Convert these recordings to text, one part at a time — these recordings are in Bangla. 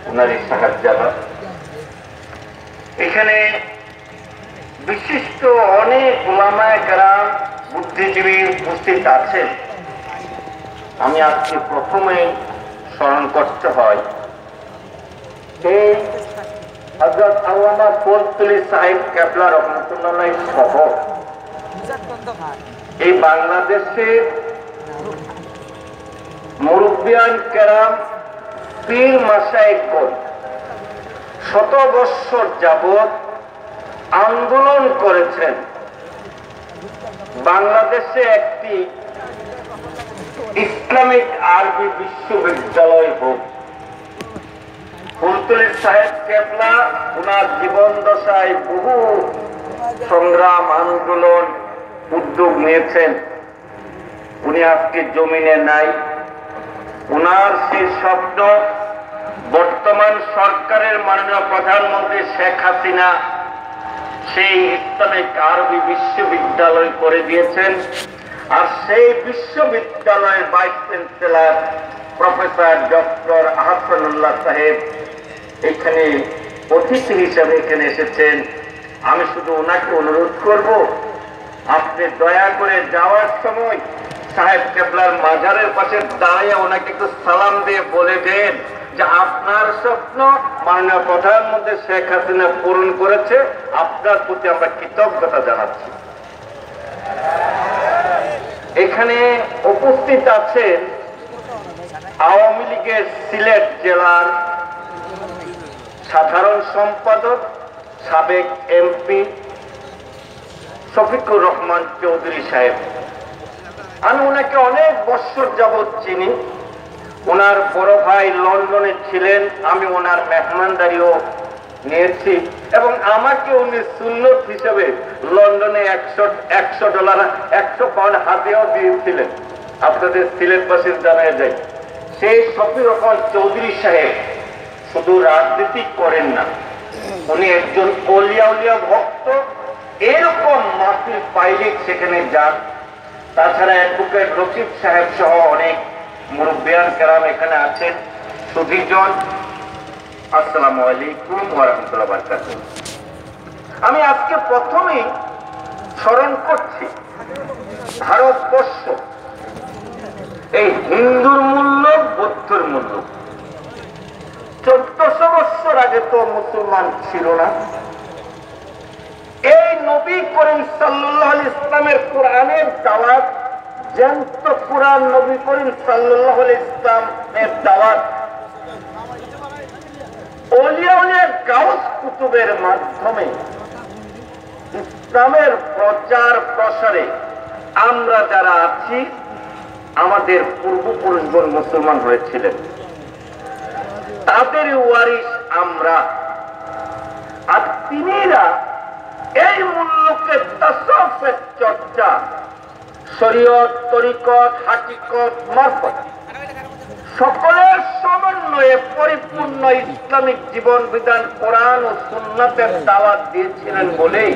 ওনারই সাহায্যালা। এখানে বিশিষ্ট অনেক উলামায়ে কেরাম বুদ্ধিজীবী উপস্থিত আছেন। আমি আজকে প্রথমে স্মরণ করতে হয় এই হযরত আল্লামা ফজলুল সাহেব কেবলা রহমাতুল্লাহ সহ এই বাংলাদেশের মুরব্বিয়ান কেরাম পীর মাশায়েখগণ শত বৎসর যাবৎ আন্দোলন করেছেন বাংলাদেশে একটি ইসলামিক আরবি বিশ্ববিদ্যালয় হোক। ফজলুল সাহেব কেবলা ওনার জীবন দশায় বহু সংগ্রাম আন্দোলন উদ্যোগ নিয়েছেন। উনি আজকে জমিনে নাই। ওনার সেই স্বপ্ন বর্তমান সরকারের মাননীয় প্রধানমন্ত্রী শেখ হাসিনা সেই ইসলামিক আরবি বিশ্ববিদ্যালয় করে দিয়েছেন। আর সেই বিশ্ববিদ্যালয়ের vice chancellor professor doctor Ahsanullah সাহেব এখানে অতিথি হিসেবে এখানে এসেছেন। আমি শুধু ওনাকে অনুরোধ করব, আপনি দয়া করে যাওয়ার সময় সাহেব কেবলার মাজারের পাশে দাঁড়িয়ে ওনাকে একটু সালাম দিয়ে বলে দেন যে আপনার স্বপ্ন মাননীয় প্রধানমন্ত্রী শেখ হাসিনা পূরণ করেছে। আপনার প্রতি আমরা কৃতজ্ঞতা জানাচ্ছি। এখানে উপস্থিত আছেন আওয়ামী লীগের সিলেট জেলার সাধারণ সম্পাদক সাবেক এমপি শফিকুর রহমান চৌধুরী সাহেব। আমি ওনাকে অনেক বছর যাবৎ চিনি। ওনার বড় ভাই লন্ডনে ছিলেন, আমি ওনার মেহমানদারিও নিয়েছি এবং আমাকে উনি সুন্নত হিসেবে লন্ডনে $100 100 হাতেও দিয়েছিলেন। আপনাদের সিলেটবাসীর জানা যায়। সেই শফিকুর রহমান চৌধুরী সাহেব শুধু রাজনীতি করেন না, উনি একজন অলিয়া ভক্ত। এরকম মাহফিল পাইলে সেখানে যান। তাছাড়া অ্যাডভোকেট রকিব সাহেব সহ অনেক মুরব্বিয়ান কেরাম এখানে আছেন। সুধীজন, আসসালামু আলাইকুম ওয়া রাহমাতুল্লাহি ওয়া বারাকাতুহু। আমি আজকে প্রথমেই স্মরণ করছি ভারতবর্ষ এই হিন্দুর মূল্য বৌদ্ধর মূল্য। 1400 বছর আগে তো মুসলমান ছিল না। এই নবী করিম সাল্লাল্লাহু আলাইহি ইসলামের কোরআনের দাওয়াত, জ্যান্ত কোরআন নবী করিম সাল্লাল্লাহু আলাইহি ইসলামের দাওয়াত ওলিয়া গাউস কুতুবের মাধ্যমে ইসলামের প্রচার প্রসারে আমরা যারা আছি, আমাদের পূর্বপুরুষগণ মুসলমান হয়েছিলেন, তাদের ওয়ারিস আমরা। আর তিনিরা এই মূল্যকে তাসাউফের চর্চা, শরীয়ত, তরিকত, হাকিকত, মারফত সকলের সমন্বয়ে পরিপূর্ণ ইসলামিক জীবন বিধান কোরআন ও সুন্নাতের দাওয়াত দিয়েছিলেন বলেই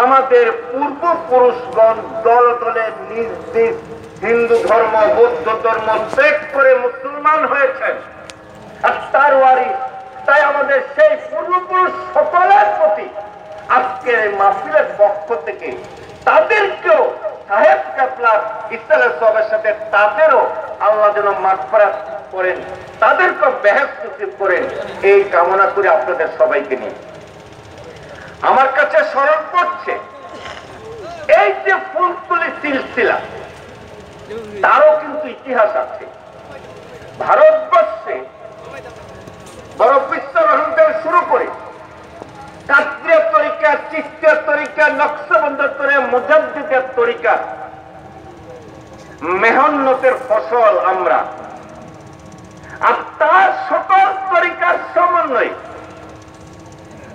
আমাদের পূর্বপুরুষগণ দলে দলে নিজ নিজ হিন্দু ধর্ম, বৌদ্ধ ধর্ম ত্যাগ করে মুসলমান হয়েছেন। আর তার ওয়ারিস, তাই আমাদের সেই পূর্বপুরুষ সকলের প্রতি আজকে মাহফিলের পক্ষ থেকে তাদেরকেও সাহেব কেবলার ইসলামের সবের সাথে তাদেরও আল্লাহ যেন মাগফিরাত করেন, তাদেরকেও বেহেশত নসিব করেন, এই কামনা করে আপনাদের সবাইকে নিয়ে আমার কাছে স্মরণ করছে এই যে ফুলতুলি সিলসিলা, তারও কিন্তু ইতিহাস আছে। ভারতবর্ষে বড় বিশ্ব রহমতের শুরু করে কাদরিয়া তরিকা, চিশতিয়া তরিকা, নকশবন্দের তরিকা, মুজাদ্দিদের তরিকা, মেহনতের ফসল আমরা। আর তার সকল তরিকার সমন্বয়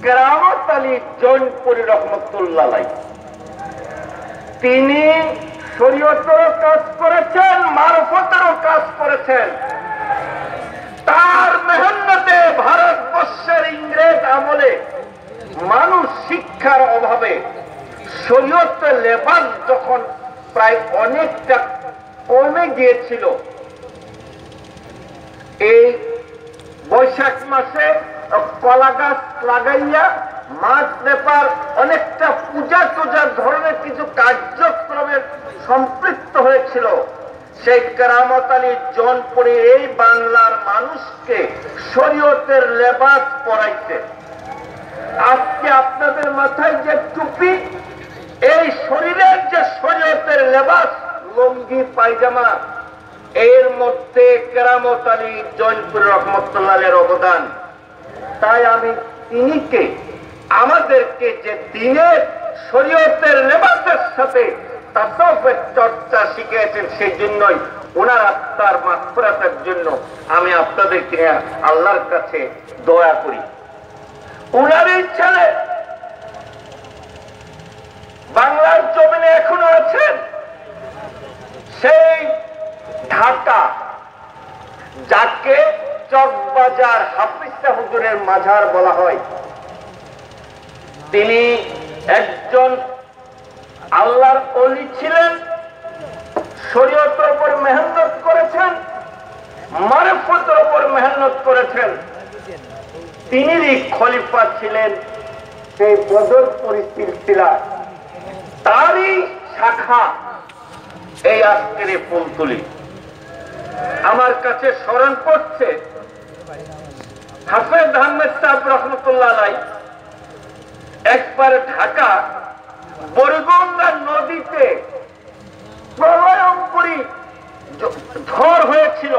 কেরামত আলী জৈনপুরী রহমতুল্লাহ আলাইহি, তিনি শরীয়তেরও কাজ করেছেন, মারফতেরও কাজ করেছেন। তার মেহনতে ভারতবর্ষের ইংরেজ আমলে মানুষ শিক্ষার অভাবে শরীয়তের লেবাস যখন প্রায় অনেকটা কমে গিয়েছিল, এই বৈশাখ মাসে কলা গাছ লাগাইয়া মাছ ব্যাপার অনেকটা পূজা টুজার ধরনের কিছু কার্যক্রমে সম্পৃক্ত হয়েছিল। সেই কেরামত আলী জৌনপুরে এই বাংলার মানুষকে শরীয়তের লেবাস পরাইতে। আজকে আপনাদের মাথায় যে টুপি, এই শরীরের যে শরীয়তের লেবাস লুঙ্গি পায়জামা, এর মধ্যে কেরামত আলী জৌনপুর রহমতুল্লাহের অবদান। তাই আমি তিনিকে আমাদেরকে যে দিনের শরীয়তের লেবাসের সাথে তাসাউফের চর্চা শিখিয়েছেন, সেই জন্যই ওনার আত্মার মাগফিরাতের জন্য আমি আপনাদেরকে আল্লাহর কাছে দোয়া করি। ওনারই ছেলে বাংলার জমিনে এখনো আছেন, সেই ঢাকা, যাকে চকবাজার হাফিজ হুজুরের মাজার বলা হয়। তিনি একজন আল্লাহর ওলি ছিলেন, শরীয়তের উপর মেহনত করেছেন, মারিফতের উপর মেহনত করেছেন। তিনিই খলিফা ছিলেন সেই বদরপুর সিলসিলা, তারই শাখা এই আজকের ফুলতুলি। আমার কাছে স্মরণ পড়ছে হাফেজ আহমেদ সাহেব রহমতুল্লাহ আলাইহি একবার ঢাকা বরগঙ্গা নদীতে প্রলয়ঙ্করী ঝড় হয়েছিল।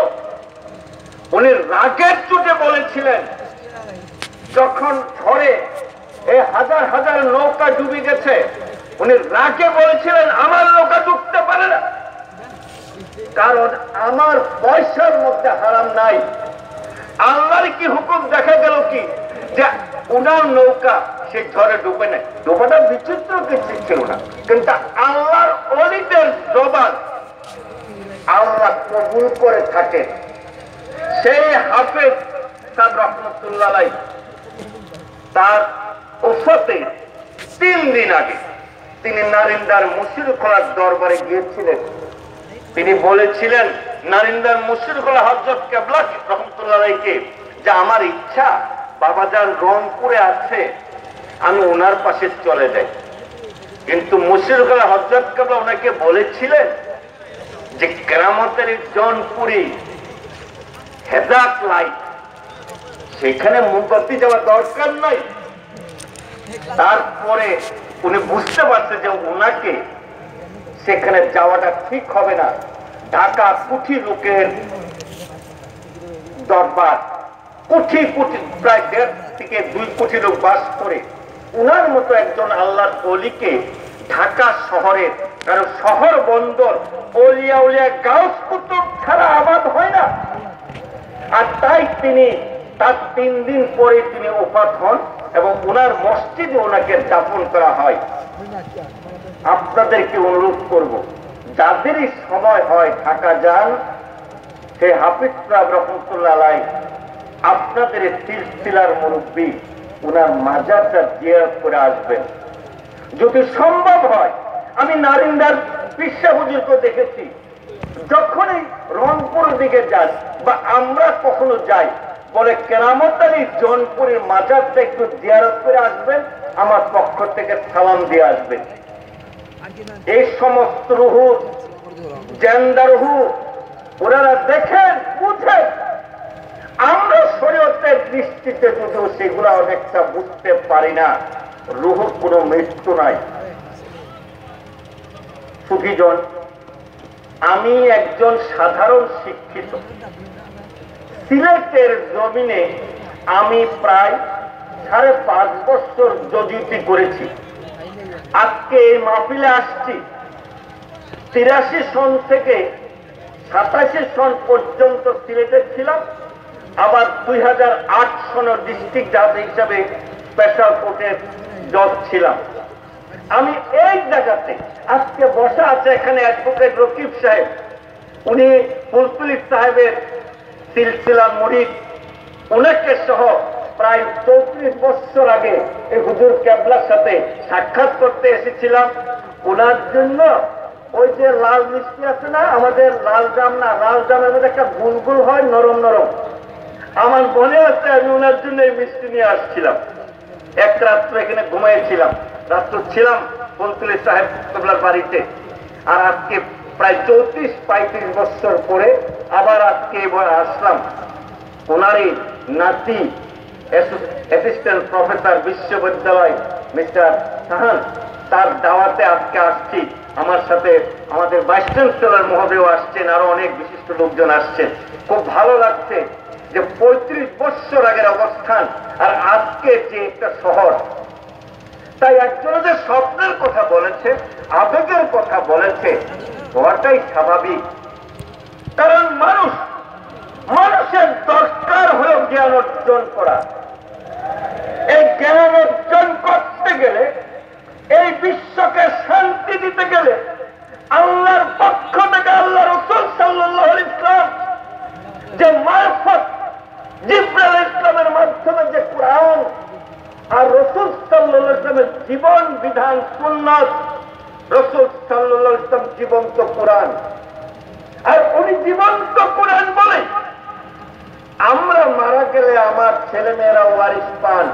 উনি রাগের চোটে বলেছিলেন, যখন ঝড়ে এই হাজার হাজার নৌকা ডুবে গেছে, উনি রাগে বলেছিলেন আমার নৌকা ডুবতে পারে না, কারণ আমার পয়সার মধ্যে হারাম নাই। আল্লাহর কি হুকুম, দেখা গেল কি যে উনার নৌকা সে ঝড়ে ডুবে নেয়। ডোবাটা বিচিত্র কিছু ছিল না, কিন্তু আল্লাহর ওলিদের জবান আল্লাহ কবুল করে থাকে। সেই হাফেজ সাহেব রহমতুল্লাহ আলাইহি তার ওফাতে 3 দিন আগে তিনি নারিন্দার মুশরিকলার দরবারে গিয়েছিলেন। তিনি বলেছিলেন নারিন্দার মুশরিকলা হযরত কেবলা রহমতুল্লাহ আলাইহিকে যে আমার ইচ্ছা বাবাজান রংপুরে আছে, আমি ওনার পাশে চলে যাই। কিন্তু মুশরিকলা হযরত কেবলা ওনাকে বলেছিলেন যে কেরামতের জৌনপুরি হেদায়েত লাইট, সেখানে মোমবাতি যাওয়ার দরকার নাই। তারপরে উনি বুঝতে পারছে যে ওনাকে সেখানে যাওয়াটা ঠিক হবে না। ঢাকা কোটি লোকের দরবার, কোটি কোটি, প্রায় 1.5 থেকে 2 কোটি লোক বাস করে। উনার মতো একজন আল্লাহর ওলিকে ঢাকা শহরের, কারণ শহর বন্দর ওলিয়া উলিয়া গাউস কুতুব ছাড়া আবাদ হয় না। আর তাই তিনি তার 3 দিন পরে তিনি ওফাত হন এবং ওনার মসজিদে ওনাকে দাফন করা হয়। আপনাদেরকে অনুরোধ করব, যাদেরই সময় হয় ঢাকা যান, সেই হাফিজ সাহেব রহমতুল্লাহ আলাইহি আপনাদের সিলসিলার মুরব্বী ওনার মাজারটা জিয়ারত করে আসবেন। যদি সম্ভব হয়, আমি নারিন্দার পিসা হুজুরকে দেখেছি, যখনই রংপুর দিকে যান বা আমরা কখনো যাই, বলে কেরামত আলী জৌনপুরের মাজারটা একটু জিয়ারত করে আসবেন, আমার পক্ষ থেকে সালাম দিয়ে আসবেন। এই সমস্ত রুহু, জেন্দা রুহু ওনারা দেখেন, বুঝেন। আমরা শরীয়তের দৃষ্টিতে যদিও সেগুলো অনেকটা বুঝতে পারি না। রুহুর কোনো মৃত্যু নাই। সুধীজন, আমি একজন সাধারণ শিক্ষিত, সিলেটের জমিনে আমি প্রায় 5.5 বছর জজিতি করেছি। আজকে এই মাহফিলে আসছি 83 সন থেকে 87 সন পর্যন্ত সিলেটে ছিলাম। আবার 2008 সনের ডিস্ট্রিক্ট জাজ হিসাবে স্পেশাল কোর্টের জজ ছিলাম। আমি এই জায়গাতে আজকে বসা আছে, এখানে অ্যাডভোকেট রকিব সাহেব, উনি ফুলতুলি সাহেবের সিলসিলার মুরিদ, ওনাকে সহ প্রায় 34 বছর আগে এই হুজুর কেবলার সাথে সাক্ষাৎ করতে এসেছিলাম। ওনার জন্য ওই যে লাল মিষ্টি আছে না, আমাদের লাল জাম না, লাল জামের মধ্যে একটা গুলগুল হয় নরম নরম, আমার মনে আছে আমি ওনার জন্য এই মিষ্টি নিয়ে আসছিলাম। এক রাত্র এখানে ঘুমাইছিলাম, রাত্র ছিলাম বলতুলি সাহেব কবলার বাড়িতে। আর আজকে প্রায় 34-35 বছর পরে আবার আজকে এবার আসলাম। ওনারই নাতি অ্যাসিস্ট্যান্ট প্রফেসর বিশ্ববিদ্যালয় মিস্টার শাহান, তার দাওয়াতে আজকে আসছি। আমার সাথে আমাদের ভাইস চ্যান্সেলর মহোদয় আসছেন, আরো অনেক বিশিষ্ট লোকজন আসছেন। খুব ভালো লাগছে যে 35 বছর আগের অবস্থান আর আজকে যে একটা শহর। তাই একজন যে স্বপ্নের কথা বলেছে, আবেগের কথা বলেছে, হওয়াটাই স্বাভাবিক। কারণ মানুষের দরকার হলো জ্ঞান অর্জন করা। এই জ্ঞান অর্জন করতে গেলে, এই বিশ্বকে শান্তি দিতে গেলে আল্লাহর পক্ষ থেকে আল্লাহ রাসূল সাল্লাল্লাহু আলাইহি ওয়াসাল্লাম যে মারফত জিবরাইল ইসলামের মাধ্যমে যে কোরআন আর রাসূল সাল্লাল্লাহু আলাইহি ওয়াসাল্লামের জীবন বিধান সুন্নাত, রাসূল সাল্লাল্লাহু আলাইহি ওয়াসাল্লাম জীবন্ত কোরআন। আর উনি জীবন্ত কোরআন বলে আমরা মারা গেলে আমার ছেলেমেয়েরা ওয়ারিস পান,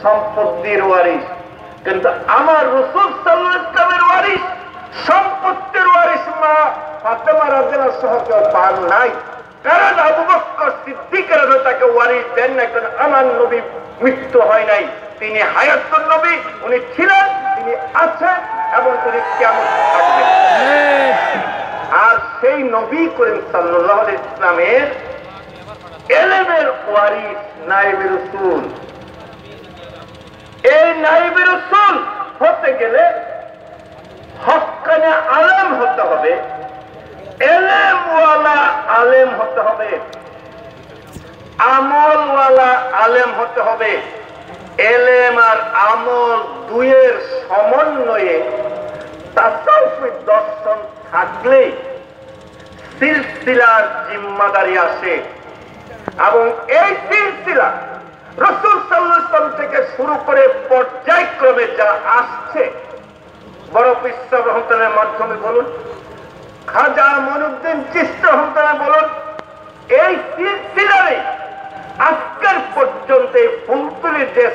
সম্পত্তির ওয়ারিস। কিন্তু আমার রাসূল সাল্লাল্লাহু আলাইহি ওয়াসাল্লামের ওয়ারিস, সম্পত্তির ওয়ারিস মা ফাতেমা রাদিয়াল্লাহু আনহা কেউ পান নাই। কারণ আবু বকর সিদ্দিক রাদিয়াল্লাহু তাকে ওয়ারিস দেন না। কারণ আমার নবী মৃত্যু হয় নাই, তিনি হায়াতুন নবী, উনি ছিলেন, তিনি আছেন এবং তিনি কিয়ামত থাকবেন। আর সেই নবী করিম সাল্লাল্লাহু আলাইহি ওয়াসাল্লামের ইলমের ওয়ারিস নায়েবে রাসূল। এই নায়েবে রাসূল হতে গেলে হক্কানে আলেম হতে হবে, ইলমওয়ালা আলেম হতে হবে, আমলওয়ালা আলেম হতে হবে। ইলম আর আমল দুইয়ের সমন্বয়ে তাসাউফি দর্শন থাকলে সিলসিলার জিম্মাদারি আসে। এবং এই সিলসিলা রাসূল সাল্লাল্লাহু আলাইহি ওয়াসাল্লাম থেকে শুরু করে পর্যায়ক্রমে যা আসছে, বড় পীর সাহেব রহমাতুল্লাহর মাধ্যমে বলুন, খাজা মঈনুদ্দিন চিশতি রহমাতুল্লাহ বলুন, এই সিলসিলারে আজকের পর্যন্ত ফুলতুলির যে